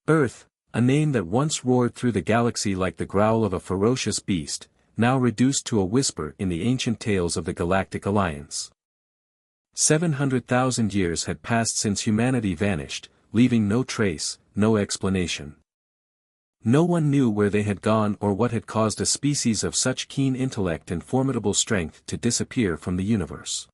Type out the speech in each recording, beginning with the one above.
Earth, a name that once roared through the galaxy like the growl of a ferocious beast, now reduced to a whisper in the ancient tales of the Galactic Alliance. 700,000 years had passed since humanity vanished, leaving no trace, no explanation. No one knew where they had gone or what had caused a species of such keen intellect and formidable strength to disappear from the universe.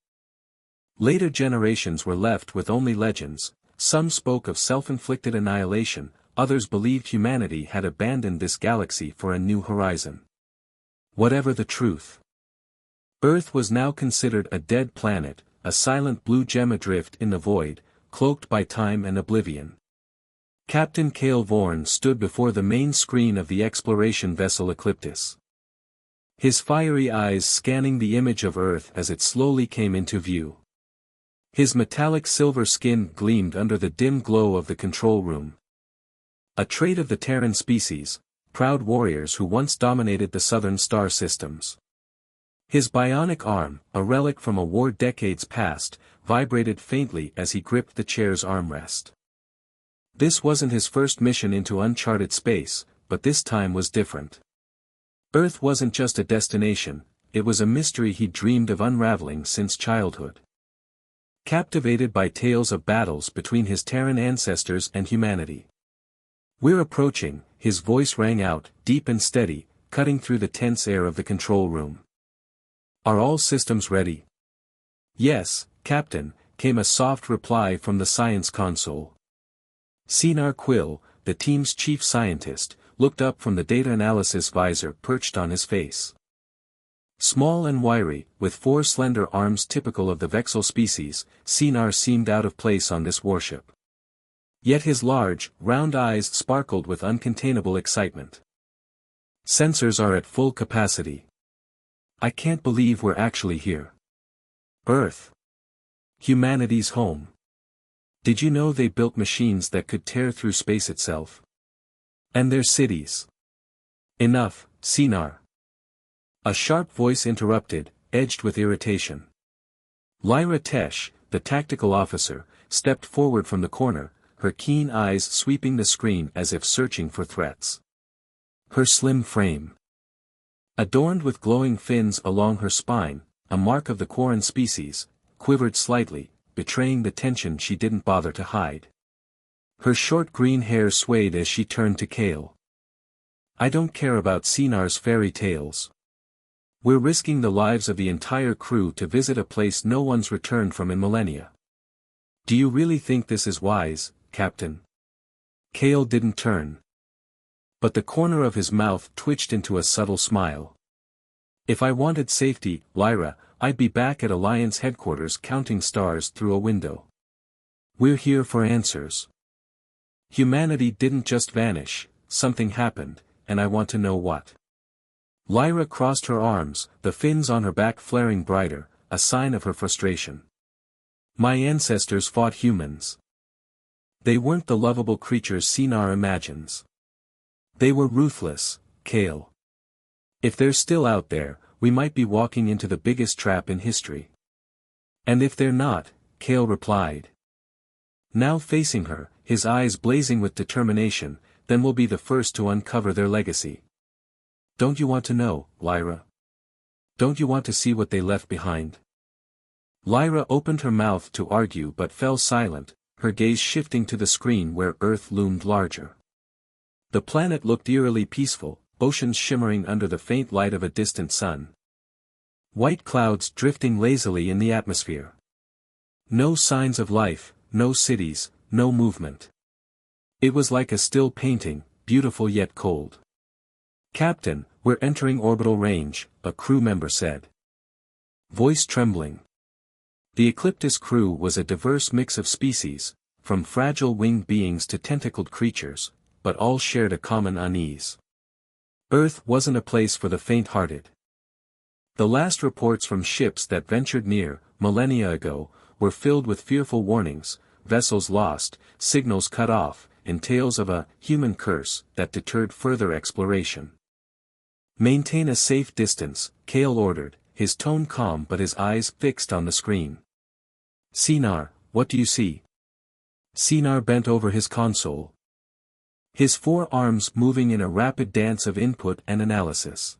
Later generations were left with only legends. Some spoke of self-inflicted annihilation, others believed humanity had abandoned this galaxy for a new horizon. Whatever the truth, Earth was now considered a dead planet, a silent blue gem adrift in the void, cloaked by time and oblivion. Captain Cale Vorn stood before the main screen of the exploration vessel Ecliptis. His fiery eyes scanning the image of Earth as it slowly came into view. His metallic silver skin gleamed under the dim glow of the control room. A trait of the Terran species, proud warriors who once dominated the southern star systems. His bionic arm, a relic from a war decades past, vibrated faintly as he gripped the chair's armrest. This wasn't his first mission into uncharted space, but this time was different. Earth wasn't just a destination, it was a mystery he dreamed of unraveling since childhood. Captivated by tales of battles between his Terran ancestors and humanity. "We're approaching," his voice rang out, deep and steady, cutting through the tense air of the control room. "Are all systems ready?" "Yes, Captain," came a soft reply from the science console. Sinar Quill, the team's chief scientist, looked up from the data analysis visor perched on his face. Small and wiry, with 4 slender arms typical of the Vexel species, Sinar seemed out of place on this warship. Yet his large, round eyes sparkled with uncontainable excitement. "Sensors are at full capacity. I can't believe we're actually here. Earth. Humanity's home. Did you know they built machines that could tear through space itself? And their cities." "Enough, Sinar." A sharp voice interrupted, edged with irritation. Lyra Tesh, the tactical officer, stepped forward from the corner, her keen eyes sweeping the screen as if searching for threats. Her slim frame, adorned with glowing fins along her spine, a mark of the Quarren species, quivered slightly, betraying the tension she didn't bother to hide. Her short green hair swayed as she turned to Cale. "I don't care about Sinar's fairy tales. We're risking the lives of the entire crew to visit a place no one's returned from in millennia. Do you really think this is wise, Captain?" Cale didn't turn. But the corner of his mouth twitched into a subtle smile. "If I wanted safety, Lyra, I'd be back at Alliance headquarters counting stars through a window. We're here for answers. Humanity didn't just vanish, something happened, and I want to know what." Lyra crossed her arms, the fins on her back flaring brighter, a sign of her frustration. "My ancestors fought humans. They weren't the lovable creatures Sinar imagines. They were ruthless, Cale. If they're still out there, we might be walking into the biggest trap in history." "And if they're not," Cale replied. Now facing her, his eyes blazing with determination, "then we'll be the first to uncover their legacy. Don't you want to know, Lyra? Don't you want to see what they left behind?" Lyra opened her mouth to argue but fell silent, her gaze shifting to the screen where Earth loomed larger. The planet looked eerily peaceful, oceans shimmering under the faint light of a distant sun. White clouds drifting lazily in the atmosphere. No signs of life, no cities, no movement. It was like a still painting, beautiful yet cold. "Captain, we're entering orbital range," a crew member said. Voice trembling. The Ecliptis crew was a diverse mix of species, from fragile winged beings to tentacled creatures, but all shared a common unease. Earth wasn't a place for the faint-hearted. The last reports from ships that ventured near, millennia ago, were filled with fearful warnings, vessels lost, signals cut off, and tales of a human curse that deterred further exploration. "Maintain a safe distance," Cale ordered, his tone calm but his eyes fixed on the screen. "Sinar, what do you see?" Sinar bent over his console. His forearms moving in a rapid dance of input and analysis.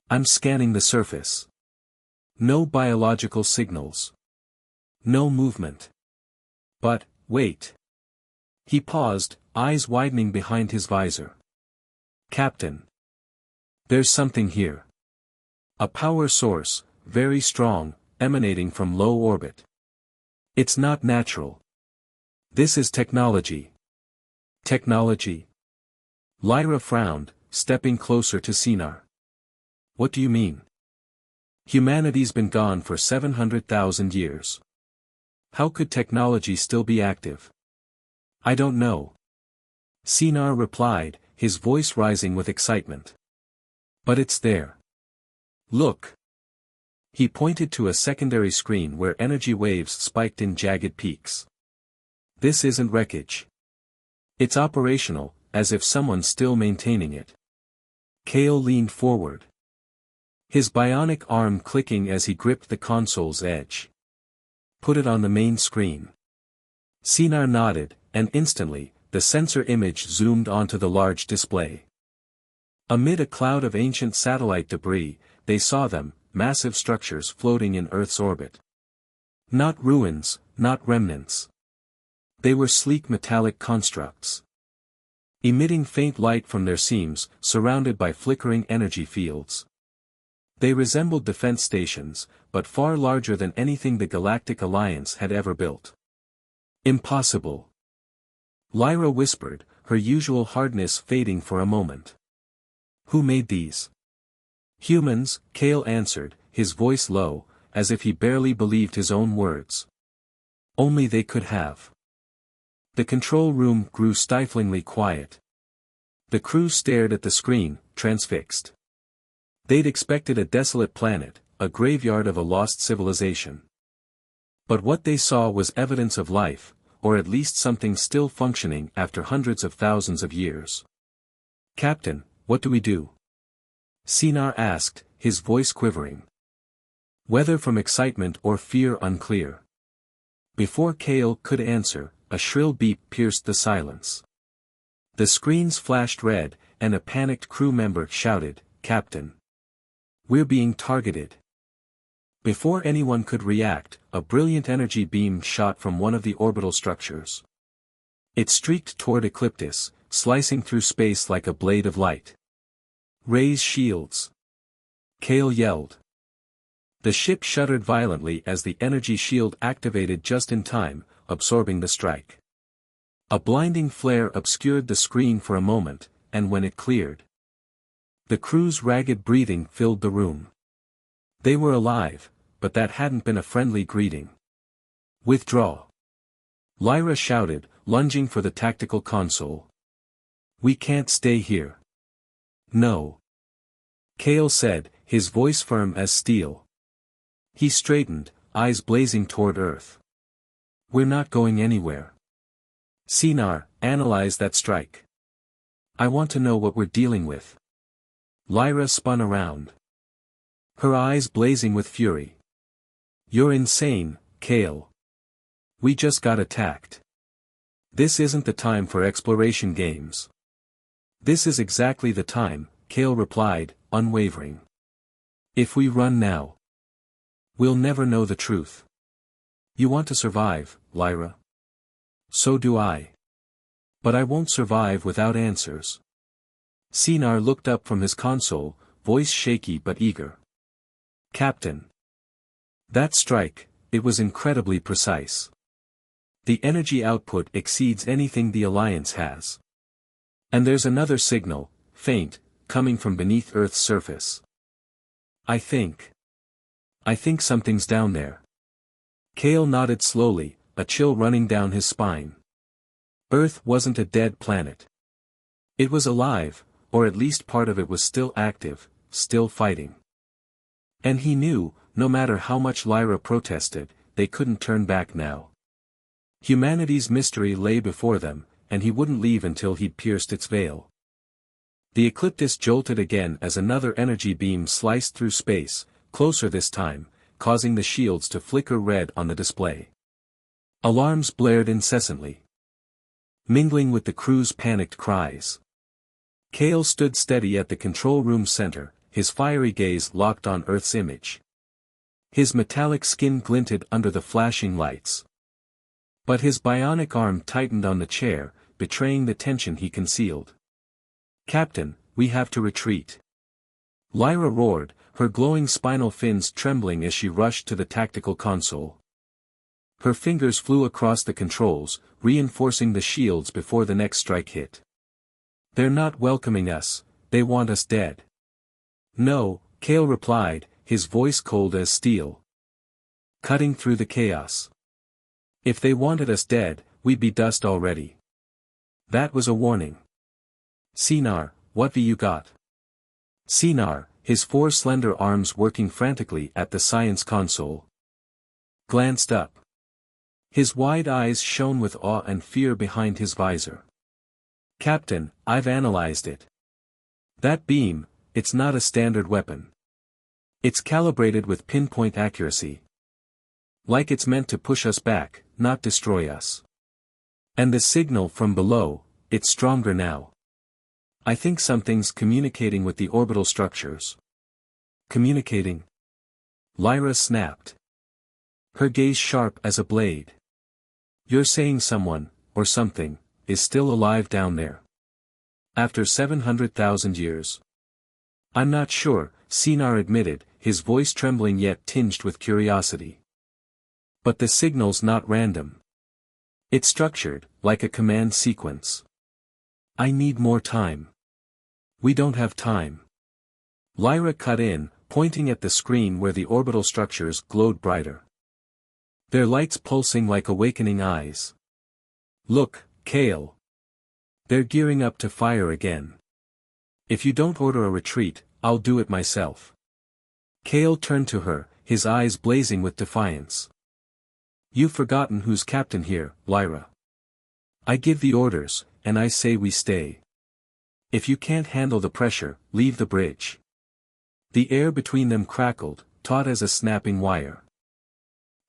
I'm scanning the surface. No biological signals. No movement. But, wait. He paused, eyes widening behind his visor. Captain. There's something here. A power source, very strong, emanating from low orbit. It's not natural. This is technology. Technology? Lyra frowned, stepping closer to Sinar. What do you mean? Humanity's been gone for 700,000 years. How could technology still be active? I don't know. Sinar replied, his voice rising with excitement. But it's there. Look. He pointed to a secondary screen where energy waves spiked in jagged peaks. This isn't wreckage. It's operational, as if someone's still maintaining it. Kale leaned forward. His bionic arm clicking as he gripped the console's edge. Put it on the main screen. Sinar nodded, and instantly, the sensor image zoomed onto the large display. Amid a cloud of ancient satellite debris, they saw them, massive structures floating in Earth's orbit. Not ruins, not remnants. They were sleek metallic constructs. Emitting faint light from their seams, surrounded by flickering energy fields. They resembled defense stations, but far larger than anything the Galactic Alliance had ever built. Impossible. Lyra whispered, her usual hardness fading for a moment. Who made these? Humans, Kale answered, his voice low, as if he barely believed his own words. Only they could have. The control room grew stiflingly quiet. The crew stared at the screen, transfixed. They'd expected a desolate planet, a graveyard of a lost civilization. But what they saw was evidence of life, or at least something still functioning after hundreds of thousands of years. Captain, what do we do? Sinar asked, his voice quivering. Whether from excitement or fear unclear. Before Kale could answer, a shrill beep pierced the silence. The screens flashed red, and a panicked crew member shouted, Captain. We're being targeted. Before anyone could react, a brilliant energy beam shot from one of the orbital structures. It streaked toward Ecliptis, slicing through space like a blade of light. Raise shields. Kale yelled. The ship shuddered violently as the energy shield activated just in time, absorbing the strike. A blinding flare obscured the screen for a moment, and when it cleared, the crew's ragged breathing filled the room. They were alive, but that hadn't been a friendly greeting. Withdraw. Lyra shouted, lunging for the tactical console. We can't stay here. No. Kale said, his voice firm as steel. He straightened, eyes blazing toward Earth. We're not going anywhere. Sinar, analyze that strike. I want to know what we're dealing with. Lyra spun around. Her eyes blazing with fury. You're insane, Kale. We just got attacked. This isn't the time for exploration games. This is exactly the time, Kale replied, unwavering. If we run now, we'll never know the truth. You want to survive, Lyra. So do I. But I won't survive without answers. Sinar looked up from his console, voice shaky but eager. Captain. That strike, it was incredibly precise. The energy output exceeds anything the Alliance has. And there's another signal, faint, coming from beneath Earth's surface. I think something's down there. Kale nodded slowly, a chill running down his spine. Earth wasn't a dead planet. It was alive, or at least part of it was still active, still fighting. And he knew, no matter how much Lyra protested, they couldn't turn back now. Humanity's mystery lay before them, and he wouldn't leave until he'd pierced its veil. The Ecliptis jolted again as another energy beam sliced through space, closer this time, causing the shields to flicker red on the display. Alarms blared incessantly. mingling with the crew's panicked cries. Kale stood steady at the control room center, his fiery gaze locked on Earth's image. His metallic skin glinted under the flashing lights. But his bionic arm tightened on the chair, betraying the tension he concealed. "Captain, we have to retreat." Lyra roared, her glowing spinal fins trembling as she rushed to the tactical console. Her fingers flew across the controls, reinforcing the shields before the next strike hit. "They're not welcoming us, they want us dead." "No," Kale replied, his voice cold as steel, cutting through the chaos. "If they wanted us dead, we'd be dust already." That was a warning. "Sinar, what have you got?" Sinar, his four slender arms working frantically at the science console, glanced up. His wide eyes shone with awe and fear behind his visor. "Captain, I've analyzed it. That beam, it's not a standard weapon. It's calibrated with pinpoint accuracy. Like it's meant to push us back, not destroy us. And the signal from below, it's stronger now. I think something's communicating with the orbital structures." "Communicating?" Lyra snapped, her gaze sharp as a blade. "You're saying someone, or something, is still alive down there? After 700,000 years?" "I'm not sure," Sinar admitted, his voice trembling yet tinged with curiosity. "But the signal's not random. It's structured, like a command sequence. I need more time." "We don't have time." Lyra cut in, pointing at the screen where the orbital structures glowed brighter, their lights pulsing like awakening eyes. "Look, Kale. They're gearing up to fire again. If you don't order a retreat, I'll do it myself." Kale turned to her, his eyes blazing with defiance. "You've forgotten who's captain here, Lyra. I give the orders, and I say we stay. If you can't handle the pressure, leave the bridge." The air between them crackled, taut as a snapping wire.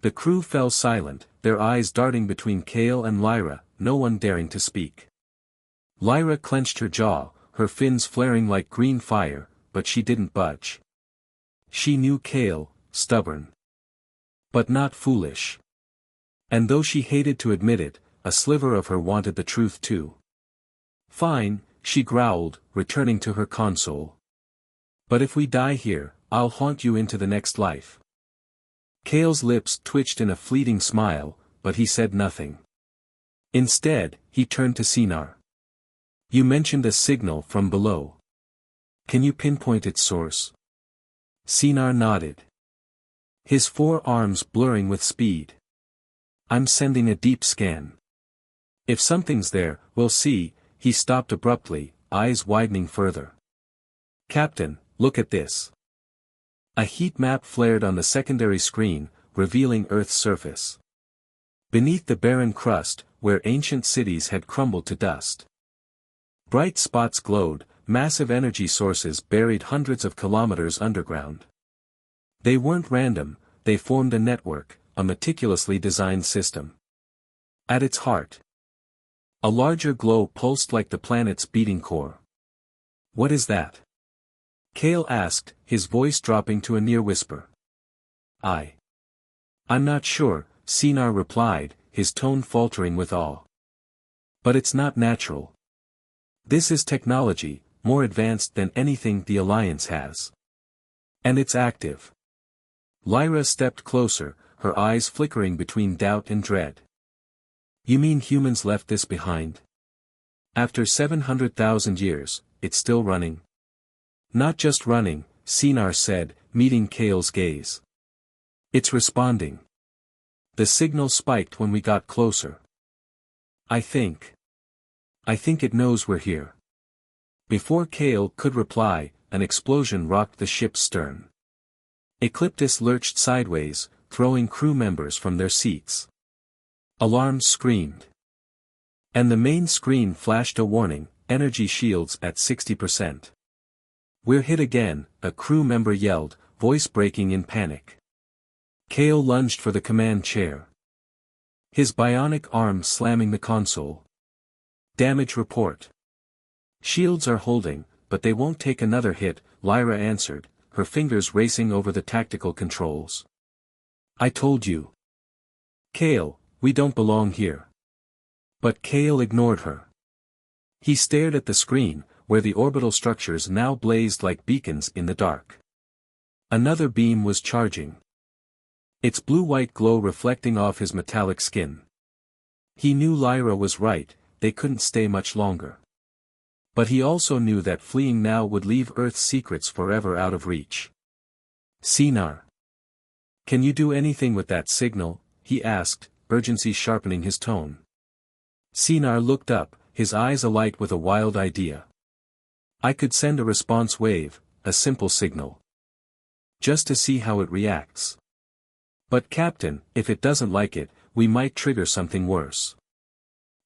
The crew fell silent, their eyes darting between Kale and Lyra, no one daring to speak. Lyra clenched her jaw, her fins flaring like green fire, but she didn't budge. She knew Kale, stubborn, but not foolish. And though she hated to admit it, a sliver of her wanted the truth too. "Fine," she growled, returning to her console. "But if we die here, I'll haunt you into the next life." Kale's lips twitched in a fleeting smile, but he said nothing. Instead, he turned to Sinar. "You mentioned a signal from below. Can you pinpoint its source?" Sinar nodded, his four arms blurring with speed. "I'm sending a deep scan. If something's there, we'll see." He stopped abruptly, eyes widening further. "Captain, look at this." A heat map flared on the secondary screen, revealing Earth's surface. Beneath the barren crust, where ancient cities had crumbled to dust, bright spots glowed, massive energy sources buried hundreds of kilometers underground. They weren't random, they formed a network, a meticulously designed system. At its heart, a larger glow pulsed like the planet's beating core. "What is that?" Kale asked, his voice dropping to a near whisper. I'm not sure," Sinar replied, his tone faltering with awe. "But it's not natural. This is technology, more advanced than anything the Alliance has. And it's active." Lyra stepped closer, her eyes flickering between doubt and dread. "You mean humans left this behind? After 700,000 years, it's still running?" "Not just running," Sinar said, meeting Kale's gaze. "It's responding. The signal spiked when we got closer. I think it knows we're here." Before Kale could reply, an explosion rocked the ship's stern. Ecliptis lurched sideways, throwing crew members from their seats. Alarms screamed. And the main screen flashed a warning, energy shields at 60%. "We're hit again," a crew member yelled, voice breaking in panic. Kale lunged for the command chair, his bionic arm slamming the console. Damage report. Shields are holding, but they won't take another hit, Lyra answered, her fingers racing over the tactical controls. I told you. Kale, we don't belong here. But Kale ignored her. He stared at the screen, where the orbital structures now blazed like beacons in the dark. Another beam was charging. Its blue-white glow reflecting off his metallic skin. He knew Lyra was right, they couldn't stay much longer. But he also knew that fleeing now would leave Earth's secrets forever out of reach. Sinar. Can you do anything with that signal? He asked, urgency sharpening his tone. Sinar looked up, his eyes alight with a wild idea. I could send a response wave, a simple signal. Just to see how it reacts. But Captain, if it doesn't like it, we might trigger something worse.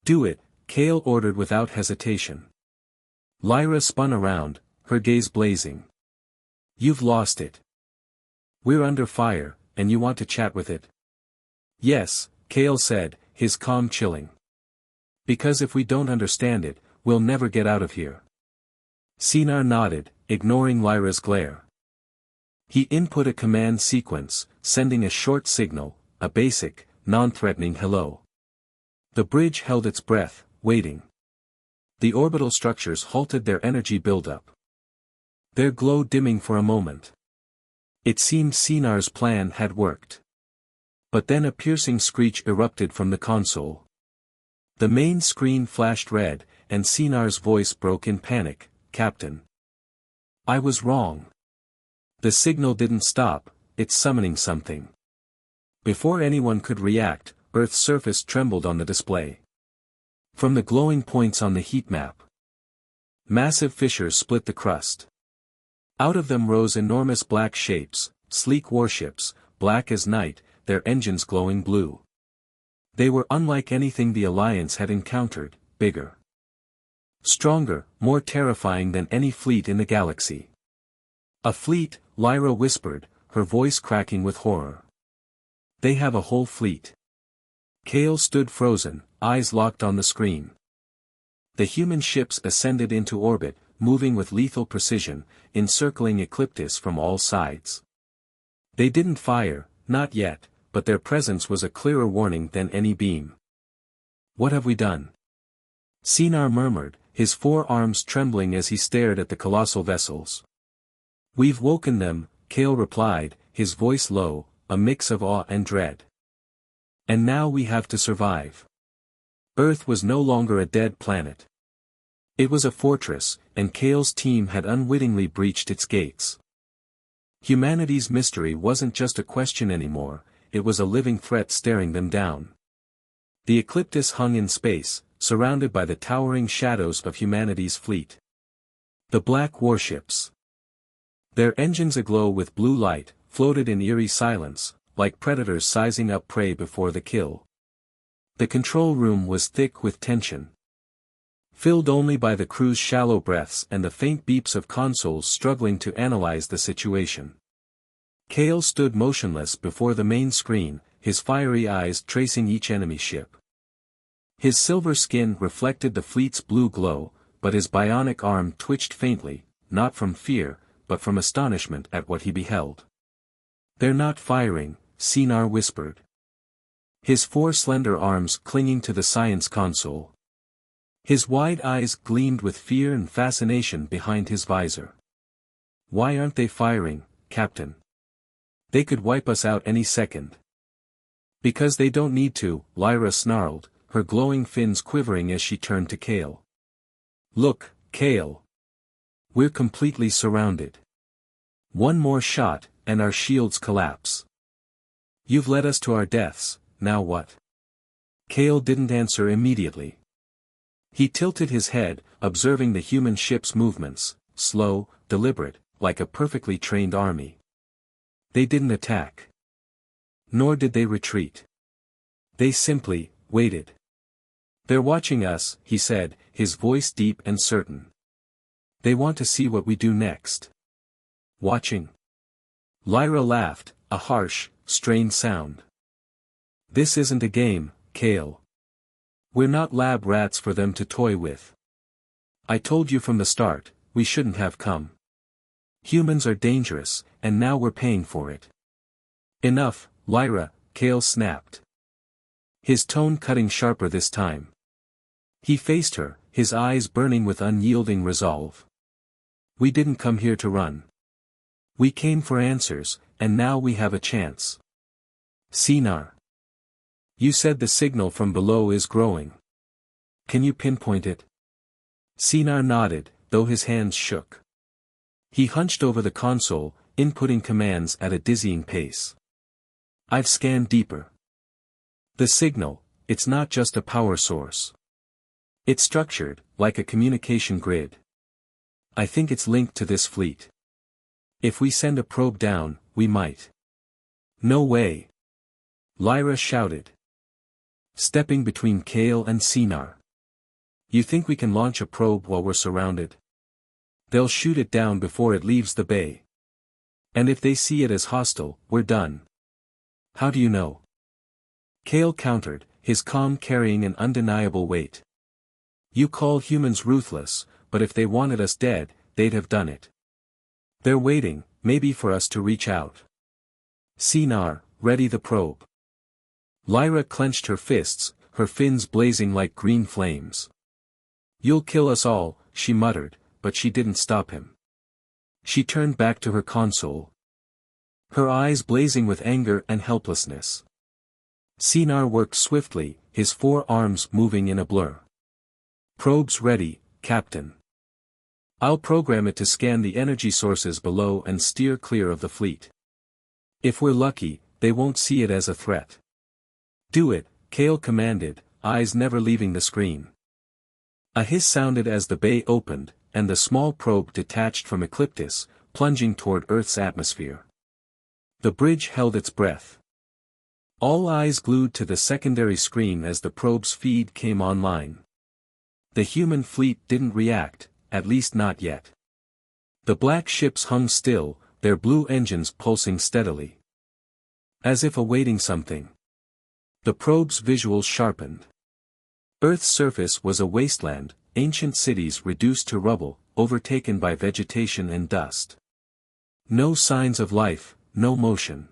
Do it, Kale ordered without hesitation. Lyra spun around, her gaze blazing. You've lost it. We're under fire, and you want to chat with it? Yes, Kale said, his calm chilling. Because if we don't understand it, we'll never get out of here. Sinar nodded, ignoring Lyra's glare. He input a command sequence, sending a short signal, a basic, non-threatening hello. The bridge held its breath, waiting. The orbital structures halted their energy buildup. Their glow dimming for a moment. It seemed Sinar's plan had worked. But then a piercing screech erupted from the console. The main screen flashed red, and Sinar's voice broke in panic, Captain. I was wrong. The signal didn't stop, it's summoning something. Before anyone could react, Earth's surface trembled on the display. From the glowing points on the heat map. Massive fissures split the crust. Out of them rose enormous black shapes, sleek warships, black as night, their engines glowing blue. They were unlike anything the Alliance had encountered, bigger. Stronger, more terrifying than any fleet in the galaxy. A fleet, Lyra whispered, her voice cracking with horror. They have a whole fleet. Kale stood frozen, eyes locked on the screen. The human ships ascended into orbit, moving with lethal precision, encircling Ecliptis from all sides. They didn't fire, not yet, but their presence was a clearer warning than any beam. What have we done? Sinar murmured, his forearms trembling as he stared at the colossal vessels. We've woken them, Kale replied, his voice low, a mix of awe and dread. And now we have to survive. Earth was no longer a dead planet. It was a fortress, and Kale's team had unwittingly breached its gates. Humanity's mystery wasn't just a question anymore, it was a living threat staring them down. The Ecliptis hung in space, surrounded by the towering shadows of humanity's fleet. The black warships. Their engines aglow with blue light, floated in eerie silence, like predators sizing up prey before the kill. The control room was thick with tension. Filled only by the crew's shallow breaths and the faint beeps of consoles struggling to analyze the situation. Kale stood motionless before the main screen, his fiery eyes tracing each enemy ship. His silver skin reflected the fleet's blue glow, but his bionic arm twitched faintly, not from fear, but from astonishment at what he beheld. They're not firing, Sinar whispered. His four slender arms clinging to the science console. His wide eyes gleamed with fear and fascination behind his visor. Why aren't they firing, Captain? They could wipe us out any second. Because they don't need to, Lyra snarled, her glowing fins quivering as she turned to Kale. Look, Kale. We're completely surrounded. One more shot, and our shields collapse. You've led us to our deaths, now what? Kale didn't answer immediately. He tilted his head, observing the human ship's movements, slow, deliberate, like a perfectly trained army. They didn't attack. Nor did they retreat. They simply waited. They're watching us, he said, his voice deep and certain. They want to see what we do next. Watching? Lyra laughed, a harsh, strained sound. This isn't a game, Kale. We're not lab rats for them to toy with. I told you from the start, we shouldn't have come. Humans are dangerous, and now we're paying for it. Enough, Lyra, Kale snapped. His tone cutting sharper this time. He faced her, his eyes burning with unyielding resolve. We didn't come here to run. We came for answers, and now we have a chance. Sinar. You said the signal from below is growing. Can you pinpoint it? Sinar nodded, though his hands shook. He hunched over the console, inputting commands at a dizzying pace. I've scanned deeper. The signal, it's not just a power source. It's structured, like a communication grid. I think it's linked to this fleet. If we send a probe down, we might. No way. Lyra shouted, stepping between Kale and Sinar. You think we can launch a probe while we're surrounded? They'll shoot it down before it leaves the bay. And if they see it as hostile, we're done. How do you know? Kale countered, his calm carrying an undeniable weight. You call humans ruthless, but if they wanted us dead, they'd have done it. They're waiting, maybe for us to reach out. Sinar, ready the probe. Lyra clenched her fists, her fins blazing like green flames. You'll kill us all, she muttered, but she didn't stop him. She turned back to her console. Her eyes blazing with anger and helplessness. Sinar worked swiftly, his forearms moving in a blur. Probes ready, Captain. I'll program it to scan the energy sources below and steer clear of the fleet. If we're lucky, they won't see it as a threat. Do it, Kale commanded, eyes never leaving the screen. A hiss sounded as the bay opened, and the small probe detached from Ecliptis, plunging toward Earth's atmosphere. The bridge held its breath. All eyes glued to the secondary screen as the probe's feed came online. The human fleet didn't react, at least not yet. The black ships hung still, their blue engines pulsing steadily. As if awaiting something. The probe's visuals sharpened. Earth's surface was a wasteland, ancient cities reduced to rubble, overtaken by vegetation and dust. No signs of life, no motion.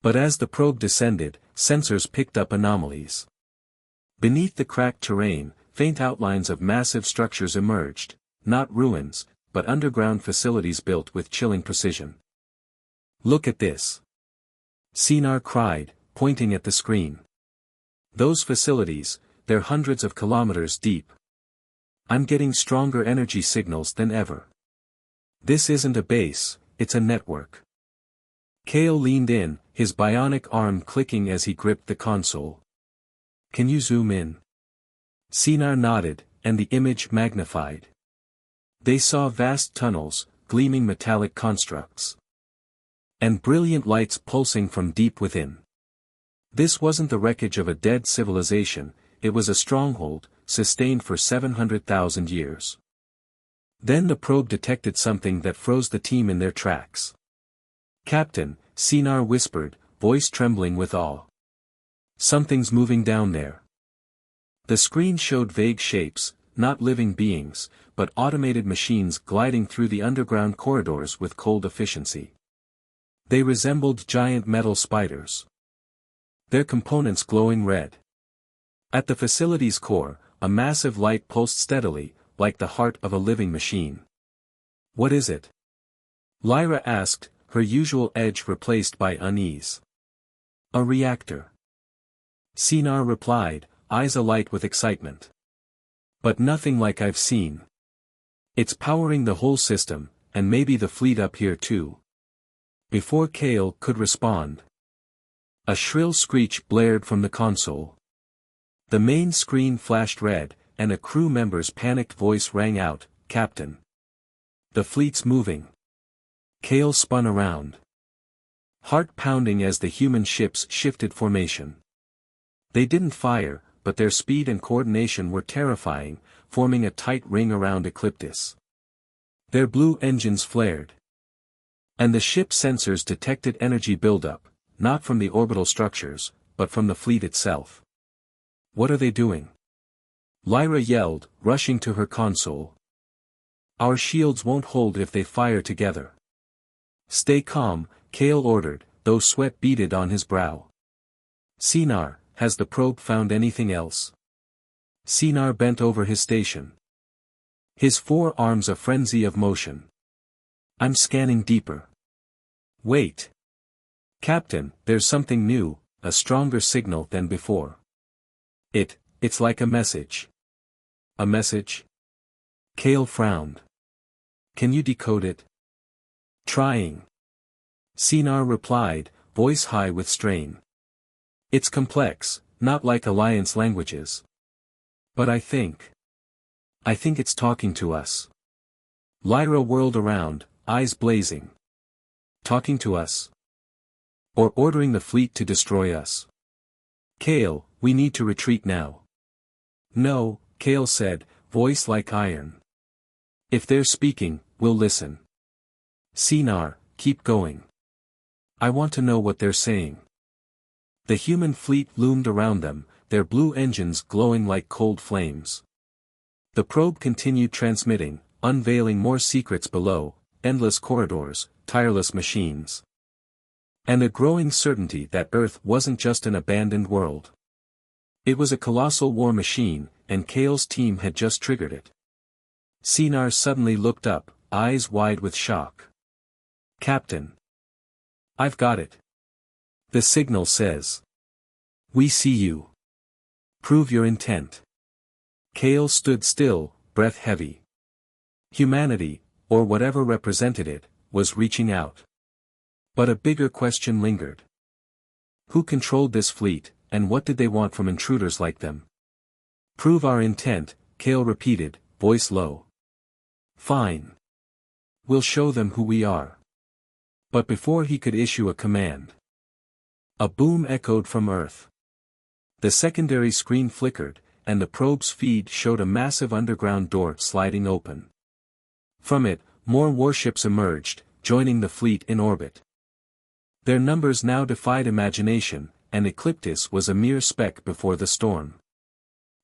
But as the probe descended, sensors picked up anomalies. Beneath the cracked terrain, faint outlines of massive structures emerged, not ruins, but underground facilities built with chilling precision. Look at this. Sinar cried, pointing at the screen. Those facilities, they're hundreds of kilometers deep. I'm getting stronger energy signals than ever. This isn't a base, it's a network. Kale leaned in, his bionic arm clicking as he gripped the console. Can you zoom in? Sinar nodded, and the image magnified. They saw vast tunnels, gleaming metallic constructs. And brilliant lights pulsing from deep within. This wasn't the wreckage of a dead civilization, it was a stronghold, sustained for 700,000 years. Then the probe detected something that froze the team in their tracks. Captain, Sinar whispered, voice trembling with awe. Something's moving down there. The screen showed vague shapes, not living beings, but automated machines gliding through the underground corridors with cold efficiency. They resembled giant metal spiders. Their components glowing red. At the facility's core, a massive light pulsed steadily, like the heart of a living machine. What is it? Lyra asked, her usual edge replaced by unease. A reactor. Sinar replied, eyes alight with excitement. But nothing like I've seen. It's powering the whole system, and maybe the fleet up here too. Before Kale could respond, a shrill screech blared from the console. The main screen flashed red, and a crew member's panicked voice rang out, Captain. The fleet's moving. Kale spun around. Heart pounding as the human ships shifted formation. They didn't fire, but their speed and coordination were terrifying, forming a tight ring around Ecliptis. Their blue engines flared. And the ship sensors detected energy buildup, not from the orbital structures, but from the fleet itself. What are they doing? Lyra yelled, rushing to her console. Our shields won't hold if they fire together. Stay calm, Kale ordered, though sweat beaded on his brow. Sinar, has the probe found anything else? Sinar bent over his station. His forearms a frenzy of motion. I'm scanning deeper. Wait. Captain, there's something new, a stronger signal than before. It's like a message. A message? Kale frowned. Can you decode it? Trying. Sinar replied, voice high with strain. It's complex, not like Alliance languages. But I think it's talking to us. Lyra whirled around, eyes blazing. Talking to us? Or ordering the fleet to destroy us? Kale, we need to retreat now. No, Kale said, voice like iron. If they're speaking, we'll listen. Sinar, keep going. I want to know what they're saying. The human fleet loomed around them, their blue engines glowing like cold flames. The probe continued transmitting, unveiling more secrets below, endless corridors, tireless machines. And a growing certainty that Earth wasn't just an abandoned world. It was a colossal war machine, and Kale's team had just triggered it. Sinar suddenly looked up, eyes wide with shock. Captain. I've got it. The signal says. We see you. Prove your intent. Kale stood still, breath heavy. Humanity, or whatever represented it, was reaching out. But a bigger question lingered. Who controlled this fleet, and what did they want from intruders like them? Prove our intent, Kale repeated, voice low. Fine. We'll show them who we are. But before he could issue a command, a boom echoed from Earth. The secondary screen flickered, and the probe's feed showed a massive underground door sliding open. From it, more warships emerged, joining the fleet in orbit. Their numbers now defied imagination, and Ecliptis was a mere speck before the storm.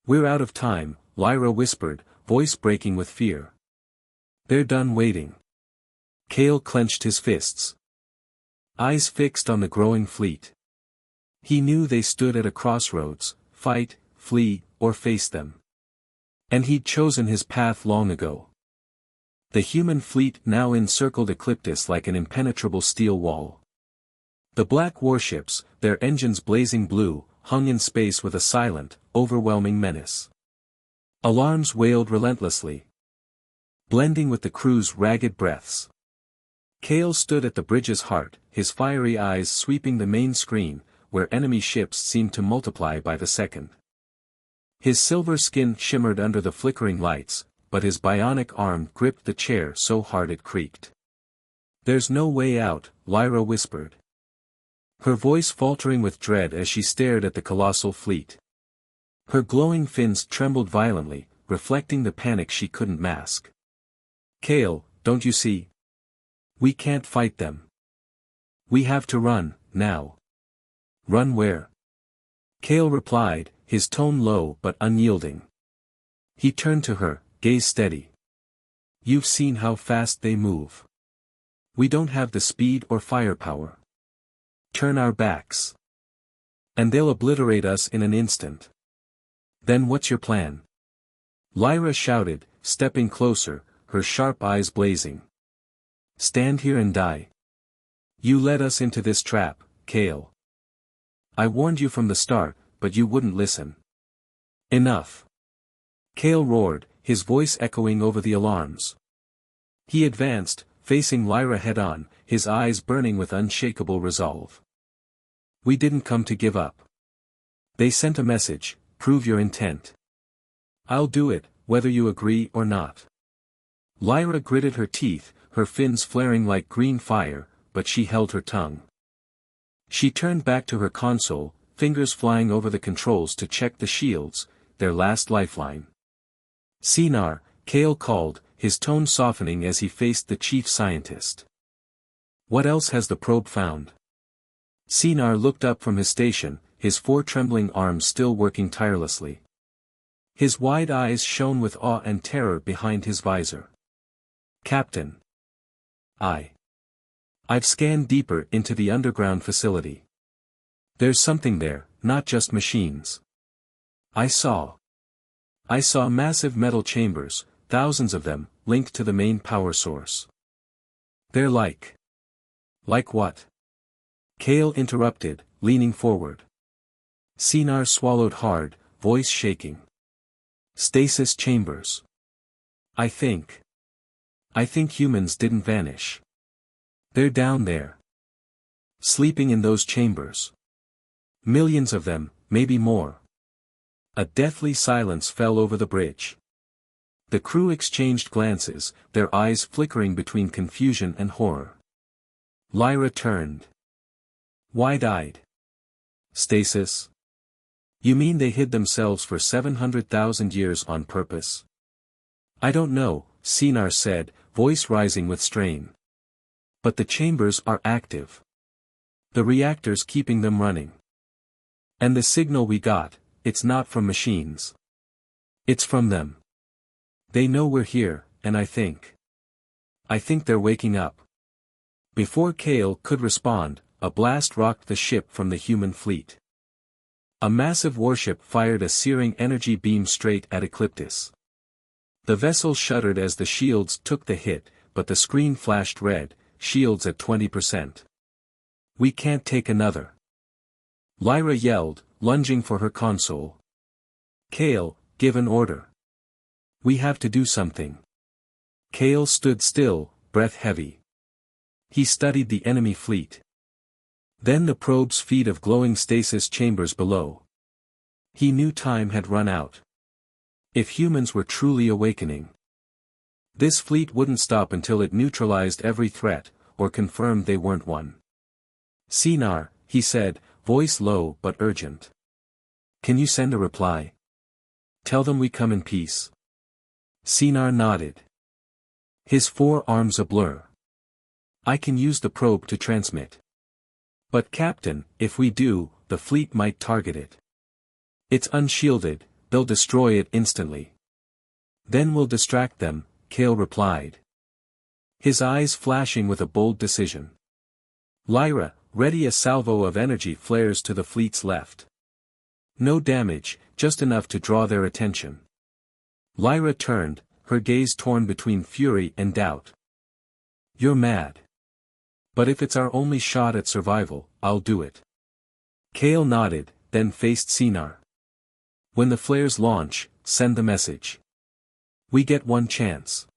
We're out of time, Lyra whispered, voice breaking with fear. They're done waiting. Kale clenched his fists. Eyes fixed on the growing fleet. He knew they stood at a crossroads, fight, flee, or face them. And he'd chosen his path long ago. The human fleet now encircled Ecliptis like an impenetrable steel wall. The black warships, their engines blazing blue, hung in space with a silent, overwhelming menace. Alarms wailed relentlessly, blending with the crew's ragged breaths. Kale stood at the bridge's heart, his fiery eyes sweeping the main screen, where enemy ships seemed to multiply by the second. His silver skin shimmered under the flickering lights, but his bionic arm gripped the chair so hard it creaked. There's no way out, Lyra whispered. Her voice faltering with dread as she stared at the colossal fleet. Her glowing fins trembled violently, reflecting the panic she couldn't mask. Kale, don't you see? We can't fight them. We have to run, now. Run where? Kale replied, his tone low but unyielding. He turned to her, gaze steady. You've seen how fast they move. We don't have the speed or firepower. Turn our backs. And they'll obliterate us in an instant. Then what's your plan? Lyra shouted, stepping closer, her sharp eyes blazing. Stand here and die. You led us into this trap, Kale. I warned you from the start, but you wouldn't listen. Enough. Kale roared, his voice echoing over the alarms. He advanced, facing Lyra head-on, his eyes burning with unshakable resolve. We didn't come to give up. They sent a message, prove your intent. I'll do it, whether you agree or not. Lyra gritted her teeth, her fins flaring like green fire, but she held her tongue. She turned back to her console, fingers flying over the controls to check the shields, their last lifeline. Sinar, Kale called, his tone softening as he faced the chief scientist. What else has the probe found? Sinar looked up from his station, his 4 trembling arms still working tirelessly. His wide eyes shone with awe and terror behind his visor. "Captain. I've scanned deeper into the underground facility. There's something there, not just machines. I saw massive metal chambers, thousands of them, linked to the main power source." "They're like what?" Kale interrupted, leaning forward. Sinar swallowed hard, voice shaking. "Stasis chambers. I think humans didn't vanish. They're down there. Sleeping in those chambers. Millions of them, maybe more." A deathly silence fell over the bridge. The crew exchanged glances, their eyes flickering between confusion and horror. Lyra turned. Wide-eyed. "Stasis? You mean they hid themselves for 700,000 years on purpose?" "I don't know," Sinar said, voice rising with strain. "But the chambers are active. The reactors keeping them running. And the signal we got, it's not from machines. It's from them. They know we're here, and I think they're waking up." Before Kale could respond, a blast rocked the ship from the human fleet. A massive warship fired a searing energy beam straight at Ecliptis. The vessel shuddered as the shields took the hit, but the screen flashed red, shields at 20%. "We can't take another." Lyra yelled, lunging for her console. "Kale, give an order. We have to do something." Kale stood still, breath heavy. He studied the enemy fleet. Then the probe's feed of glowing stasis chambers below. He knew time had run out. If humans were truly awakening, this fleet wouldn't stop until it neutralized every threat, or confirmed they weren't one. "Sinar," he said, voice low but urgent. "Can you send a reply? Tell them we come in peace." Sinar nodded. His 4 arms a blur. "I can use the probe to transmit. But Captain, if we do, the fleet might target it. It's unshielded, they'll destroy it instantly." "Then we'll distract them," Kale replied. His eyes flashing with a bold decision. "Lyra, ready a salvo of energy flares to the fleet's left. No damage, just enough to draw their attention." Lyra turned, her gaze torn between fury and doubt. "You're mad. But if it's our only shot at survival, I'll do it." Kale nodded, then faced Sinar. "When the flares launch, send the message. We get one chance."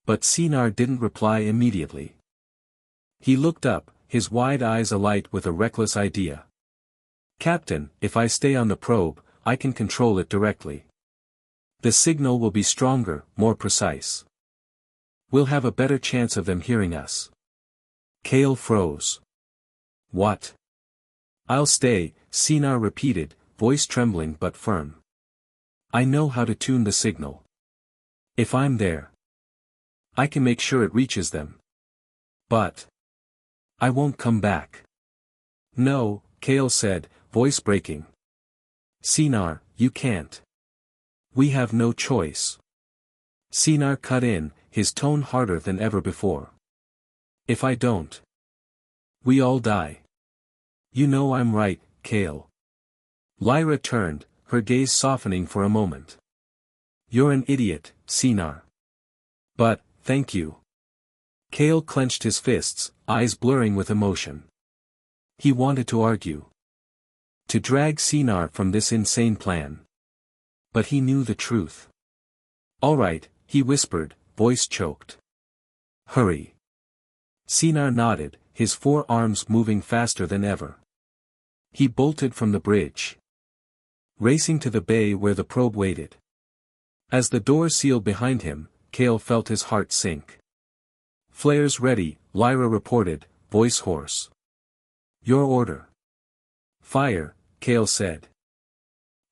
But Sinar didn't reply immediately. He looked up, his wide eyes alight with a reckless idea. "Captain, if I stay on the probe, I can control it directly. The signal will be stronger, more precise. We'll have a better chance of them hearing us." Kale froze. "What?" "I'll stay," Sinar repeated, voice trembling but firm. "I know how to tune the signal. If I'm there, I can make sure it reaches them. But I won't come back." "No," Kale said, voice breaking. "Sinar, you can't. We have no choice." Sinar cut in, his tone harder than ever before. "If I don't, we all die. You know I'm right, Kale." Lyra turned, her gaze softening for a moment. "You're an idiot, Sinar. But, thank you." Kale clenched his fists, eyes blurring with emotion. He wanted to argue. To drag Sinar from this insane plan. But he knew the truth. "All right," he whispered, voice choked. "Hurry." Sinar nodded, his 4 arms moving faster than ever. He bolted from the bridge, racing to the bay where the probe waited. As the door sealed behind him, Kale felt his heart sink. "Flares ready," Lyra reported, voice hoarse. "Your order." "Fire," Kale said.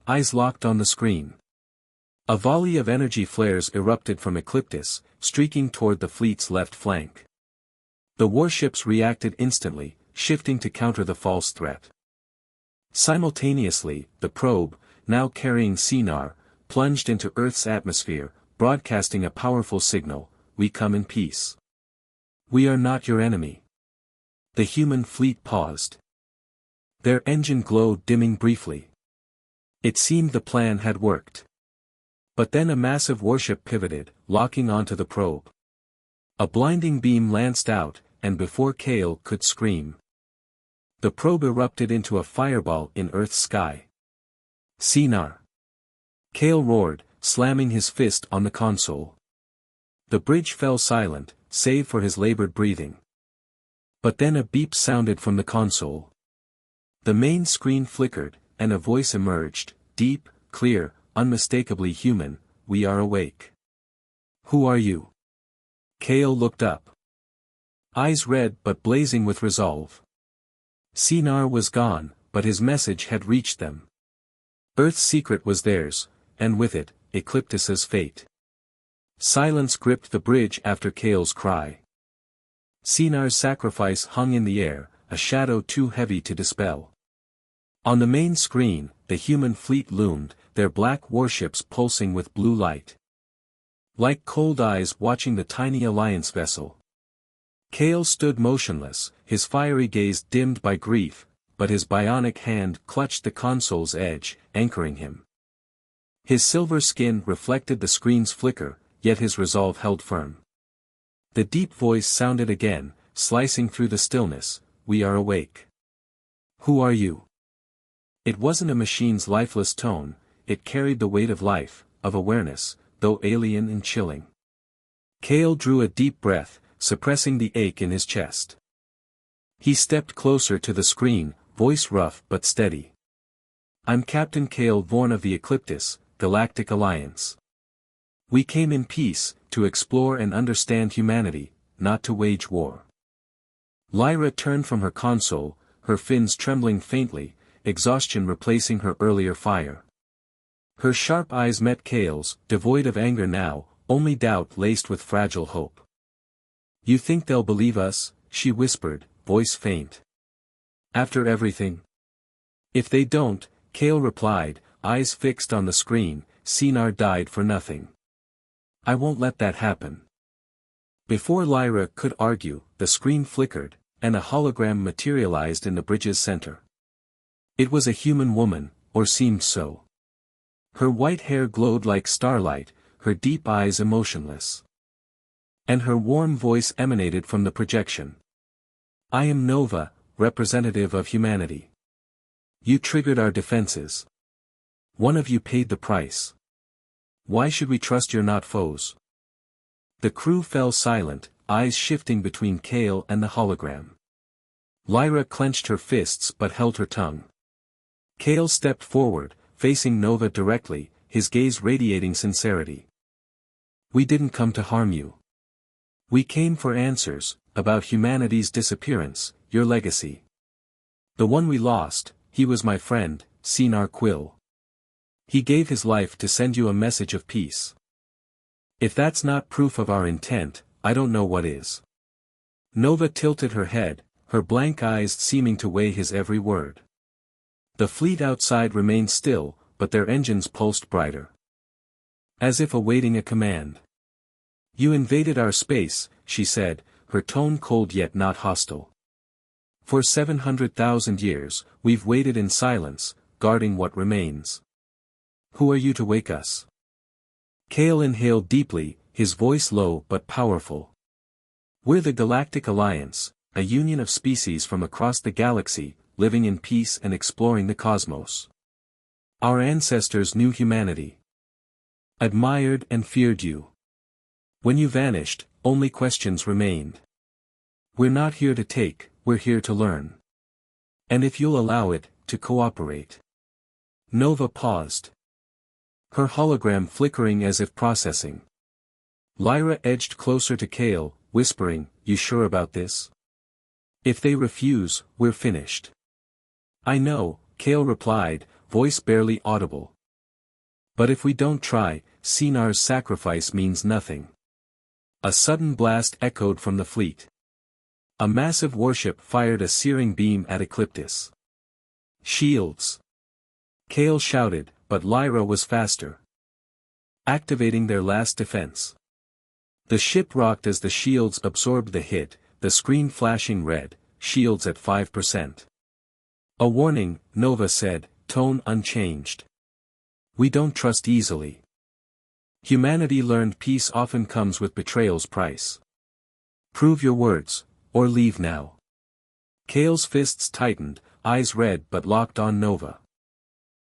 Eyes locked on the screen. A volley of energy flares erupted from Ecliptis, streaking toward the fleet's left flank. The warships reacted instantly, shifting to counter the false threat. Simultaneously, the probe, now carrying Sinar, plunged into Earth's atmosphere, broadcasting a powerful signal: "We come in peace. We are not your enemy." The human fleet paused. Their engine glowed, dimming briefly. It seemed the plan had worked. But then a massive warship pivoted, locking onto the probe. A blinding beam lanced out, and before Kale could scream, the probe erupted into a fireball in Earth's sky. "Sinar!" Kale roared, slamming his fist on the console. The bridge fell silent, save for his labored breathing. But then a beep sounded from the console. The main screen flickered, and a voice emerged, deep, clear, unmistakably human: "We are awake." "Who are you?" Kale looked up. Eyes red but blazing with resolve. Sinar was gone, but his message had reached them. Earth's secret was theirs, and with it, Ecliptis's fate. Silence gripped the bridge after Kale's cry. Sinar's sacrifice hung in the air, a shadow too heavy to dispel. On the main screen, the human fleet loomed, their black warships pulsing with blue light. Like cold eyes watching the tiny Alliance vessel. Kale stood motionless, his fiery gaze dimmed by grief, but his bionic hand clutched the console's edge, anchoring him. His silver skin reflected the screen's flicker, yet his resolve held firm. The deep voice sounded again, slicing through the stillness: "We are awake." "Who are you?" It wasn't a machine's lifeless tone, it carried the weight of life, of awareness, though alien and chilling. Kale drew a deep breath, suppressing the ache in his chest. He stepped closer to the screen, voice rough but steady. "I'm Captain Kale Vorn of the Ecliptis, Galactic Alliance. We came in peace, to explore and understand humanity, not to wage war." Lyra turned from her console, her fins trembling faintly, exhaustion replacing her earlier fire. Her sharp eyes met Kale's, devoid of anger now, only doubt laced with fragile hope. "You think they'll believe us?" she whispered, voice faint. "After everything?" "If they don't," Kale replied, eyes fixed on the screen, "Sinar died for nothing. I won't let that happen." Before Lyra could argue, the screen flickered, and a hologram materialized in the bridge's center. It was a human woman, or seemed so. Her white hair glowed like starlight, her deep eyes emotionless. And her warm voice emanated from the projection. "I am Nova, representative of humanity. You triggered our defenses. One of you paid the price. Why should we trust you're not foes?" The crew fell silent, eyes shifting between Kale and the hologram. Lyra clenched her fists but held her tongue. Kale stepped forward, facing Nova directly, his gaze radiating sincerity. "We didn't come to harm you. We came for answers, about humanity's disappearance, your legacy. The one we lost. He was my friend, Sinar Quill. He gave his life to send you a message of peace. If that's not proof of our intent, I don't know what is." Nova tilted her head, her blank eyes seeming to weigh his every word. The fleet outside remained still, but their engines pulsed brighter. As if awaiting a command. "You invaded our space," she said, her tone cold yet not hostile. "For 700,000 years, we've waited in silence, guarding what remains. Who are you to wake us?" Kale inhaled deeply, his voice low but powerful. "We're the Galactic Alliance, a union of species from across the galaxy, living in peace and exploring the cosmos. Our ancestors knew humanity. Admired and feared you. When you vanished, only questions remained. We're not here to take, we're here to learn. And if you'll allow it, to cooperate." Nova paused. Her hologram flickering as if processing. Lyra edged closer to Kale, whispering, "You sure about this? If they refuse, we're finished." "I know," Kale replied, voice barely audible. "But if we don't try, Sinar's sacrifice means nothing." A sudden blast echoed from the fleet. A massive warship fired a searing beam at Ecliptis. Shields! Kale shouted, but Lyra was faster. Activating their last defense. The ship rocked as the shields absorbed the hit, the screen flashing red, shields at 5%. A warning, Nova said, tone unchanged. We don't trust easily. Humanity learned peace often comes with betrayal's price. Prove your words, or leave now. Kale's fists tightened, eyes red but locked on Nova.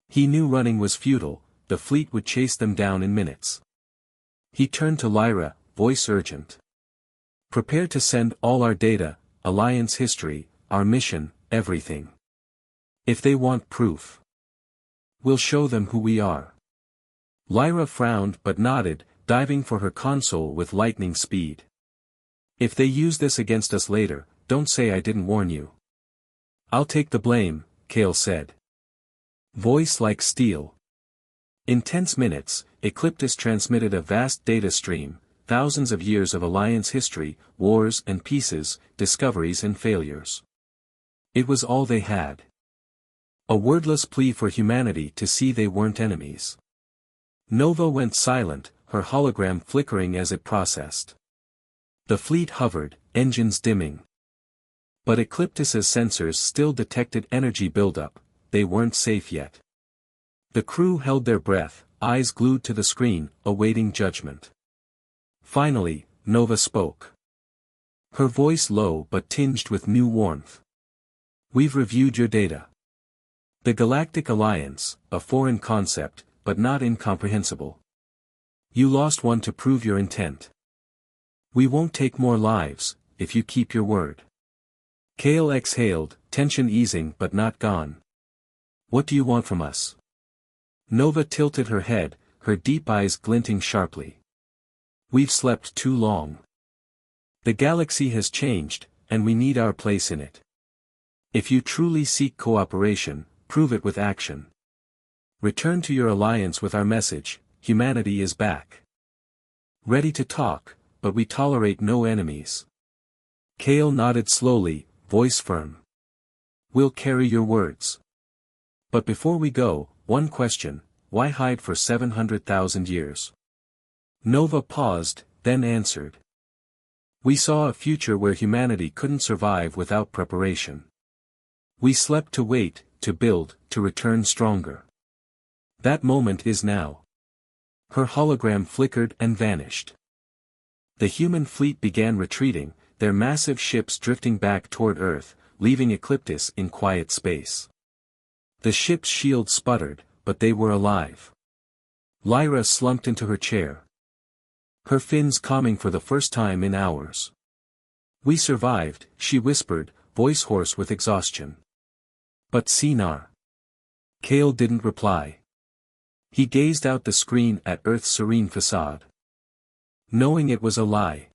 He knew running was futile, the fleet would chase them down in minutes. He turned to Lyra, voice urgent. Prepare to send all our data, Alliance history, our mission, everything. If they want proof, we'll show them who we are. Lyra frowned but nodded, diving for her console with lightning speed. If they use this against us later, don't say I didn't warn you. I'll take the blame, Kale said. Voice like steel. In tense minutes, Ecliptis transmitted a vast data stream, thousands of years of Alliance history, wars and peaces, discoveries and failures. It was all they had. A wordless plea for humanity to see they weren't enemies. Nova went silent, her hologram flickering as it processed. The fleet hovered, engines dimming. But Ecliptis's sensors still detected energy buildup, they weren't safe yet. The crew held their breath, eyes glued to the screen, awaiting judgment. Finally, Nova spoke. Her voice low but tinged with new warmth. We've reviewed your data. The Galactic Alliance, a foreign concept, but not incomprehensible. You lost one to prove your intent. We won't take more lives, if you keep your word. Kale exhaled, tension easing but not gone. What do you want from us? Nova tilted her head, her deep eyes glinting sharply. We've slept too long. The galaxy has changed, and we need our place in it. If you truly seek cooperation, prove it with action. Return to your alliance with our message, humanity is back. Ready to talk, but we tolerate no enemies. Kale nodded slowly, voice firm. We'll carry your words. But before we go, one question, why hide for 700,000 years? Nova paused, then answered. We saw a future where humanity couldn't survive without preparation. We slept to wait, to build, to return stronger. That moment is now. Her hologram flickered and vanished. The human fleet began retreating, their massive ships drifting back toward Earth, leaving Ecliptis in quiet space. The ship's shield sputtered, but they were alive. Lyra slumped into her chair. Her fins calming for the first time in hours. We survived, she whispered, voice hoarse with exhaustion. But Sinar. Kale didn't reply. He gazed out the screen at Earth's serene facade. Knowing it was a lie.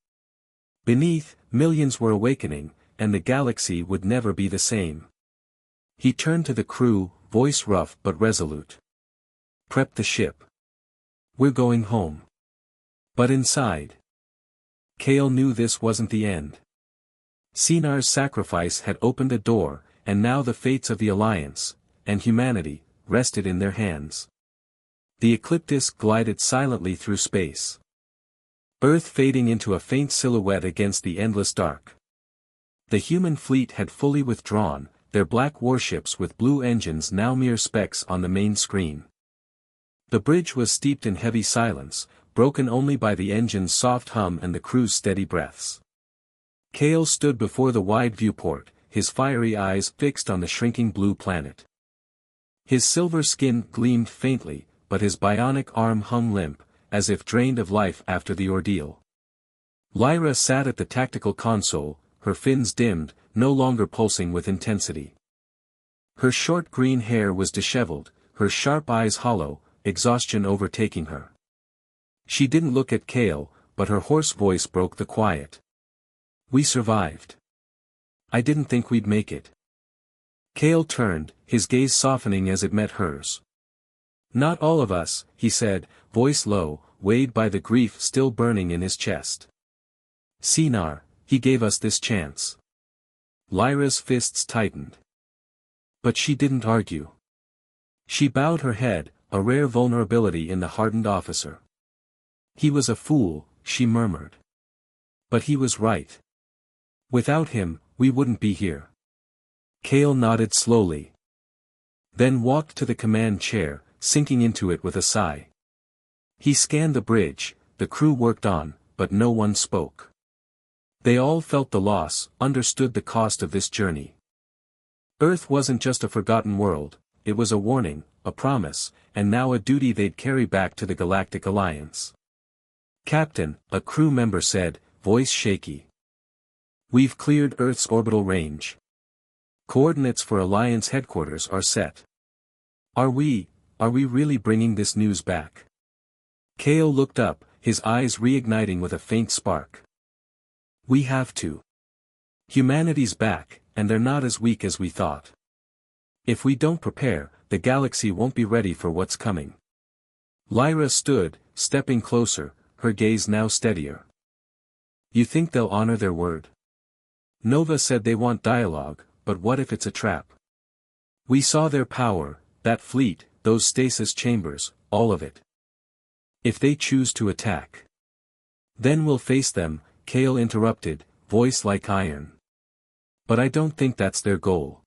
Beneath, millions were awakening, and the galaxy would never be the same. He turned to the crew, voice rough but resolute. Prep the ship. We're going home. But inside. Kale knew this wasn't the end. Sinar's sacrifice had opened a door, and now the fates of the Alliance, and humanity, rested in their hands. The Ecliptis glided silently through space. Earth fading into a faint silhouette against the endless dark. The human fleet had fully withdrawn, their black warships with blue engines now mere specks on the main screen. The bridge was steeped in heavy silence, broken only by the engine's soft hum and the crew's steady breaths. Kale stood before the wide viewport, his fiery eyes fixed on the shrinking blue planet. His silver skin gleamed faintly, but his bionic arm hung limp, as if drained of life after the ordeal. Lyra sat at the tactical console, her fins dimmed, no longer pulsing with intensity. Her short green hair was disheveled, her sharp eyes hollow, exhaustion overtaking her. She didn't look at Kale, but her hoarse voice broke the quiet. We survived. I didn't think we'd make it. Kale turned, his gaze softening as it met hers. Not all of us, he said, voice low, weighed by the grief still burning in his chest. Sinar, he gave us this chance. Lyra's fists tightened. But she didn't argue. She bowed her head, a rare vulnerability in the hardened officer. He was a fool, she murmured. But he was right. Without him, we wouldn't be here. Cale nodded slowly. Then walked to the command chair, sinking into it with a sigh. He scanned the bridge, the crew worked on, but no one spoke. They all felt the loss, understood the cost of this journey. Earth wasn't just a forgotten world, it was a warning, a promise, and now a duty they'd carry back to the Galactic Alliance. "Captain," a crew member said, voice shaky. "We've cleared Earth's orbital range. Coordinates for Alliance headquarters are set. Are we really bringing this news back?" Cale looked up, his eyes reigniting with a faint spark. "We have to. Humanity's back, and they're not as weak as we thought. If we don't prepare, the galaxy won't be ready for what's coming." Lyra stood, stepping closer, her gaze now steadier. "You think they'll honor their word?" Nova said they want dialogue, but what if it's a trap? "We saw their power, that fleet, those stasis chambers, all of it. If they choose to attack, then we'll face them," Cale interrupted, voice like iron. "But I don't think that's their goal.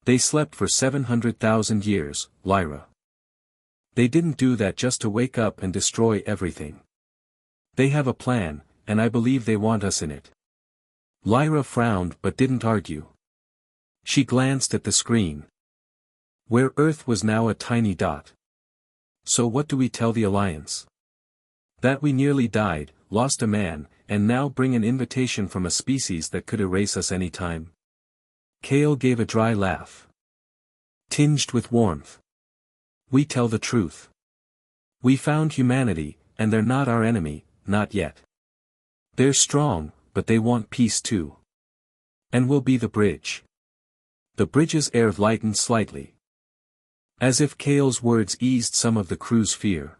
They slept for 700,000 years, Lyra. They didn't do that just to wake up and destroy everything. They have a plan, and I believe they want us in it." Lyra frowned but didn't argue. She glanced at the screen, where Earth was now a tiny dot. "So what do we tell the Alliance? That we nearly died, lost a man, and now bring an invitation from a species that could erase us any time?" Cale gave a dry laugh, tinged with warmth. "We tell the truth. We found humanity, and they're not our enemy, not yet. They're strong, but they want peace too. And we'll be the bridge." The bridge's air lightened slightly, as if Cale's words eased some of the crew's fear.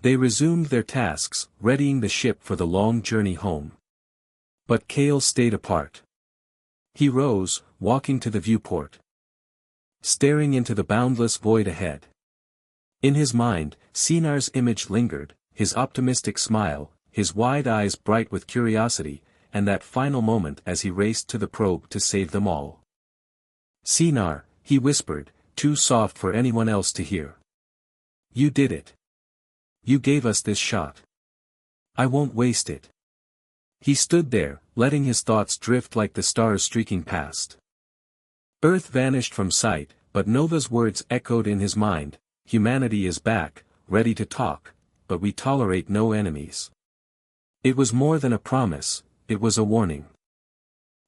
They resumed their tasks, readying the ship for the long journey home. But Cale stayed apart. He rose, walking to the viewport, staring into the boundless void ahead. In his mind, Sinar's image lingered, his optimistic smile, his wide eyes bright with curiosity, and that final moment as he raced to the probe to save them all. "Sinar," he whispered, too soft for anyone else to hear. "You did it. You gave us this shot. I won't waste it." He stood there, letting his thoughts drift like the stars streaking past. Earth vanished from sight, but Nova's words echoed in his mind, "Humanity is back, ready to talk, but we tolerate no enemies." It was more than a promise, it was a warning.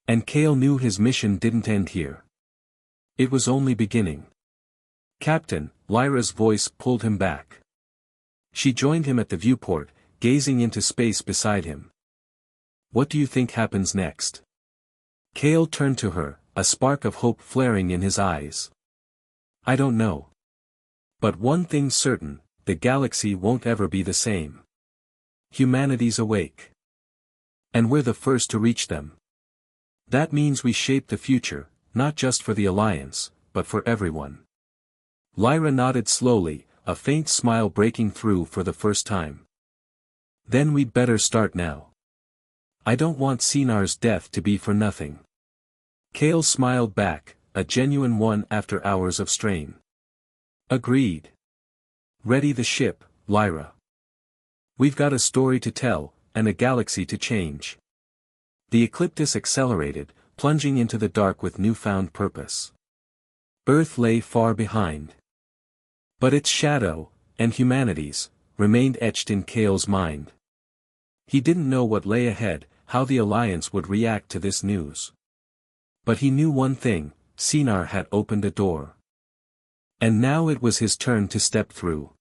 And Cale knew his mission didn't end here. It was only beginning. "Captain," Lyra's voice pulled him back. She joined him at the viewport, gazing into space beside him. "What do you think happens next?" Cale turned to her, a spark of hope flaring in his eyes. "I don't know. But one thing's certain, the galaxy won't ever be the same. Humanity's awake. And we're the first to reach them. That means we shape the future, not just for the Alliance, but for everyone." Lyra nodded slowly, a faint smile breaking through for the first time. "Then we'd better start now. I don't want Sinar's death to be for nothing." Cale smiled back, a genuine one after hours of strain. "Agreed. Ready the ship, Lyra. We've got a story to tell, and a galaxy to change." The Ecliptis accelerated, plunging into the dark with newfound purpose. Earth lay far behind. But its shadow, and humanity's, remained etched in Cale's mind. He didn't know what lay ahead, how the Alliance would react to this news. But he knew one thing, Sinar had opened a door. And now it was his turn to step through.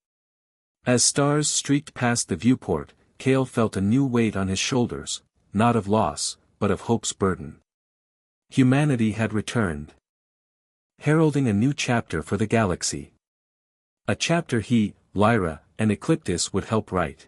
As stars streaked past the viewport, Cale felt a new weight on his shoulders, not of loss, but of hope's burden. Humanity had returned, heralding a new chapter for the galaxy. A chapter he, Lyra, and Ecliptis would help write.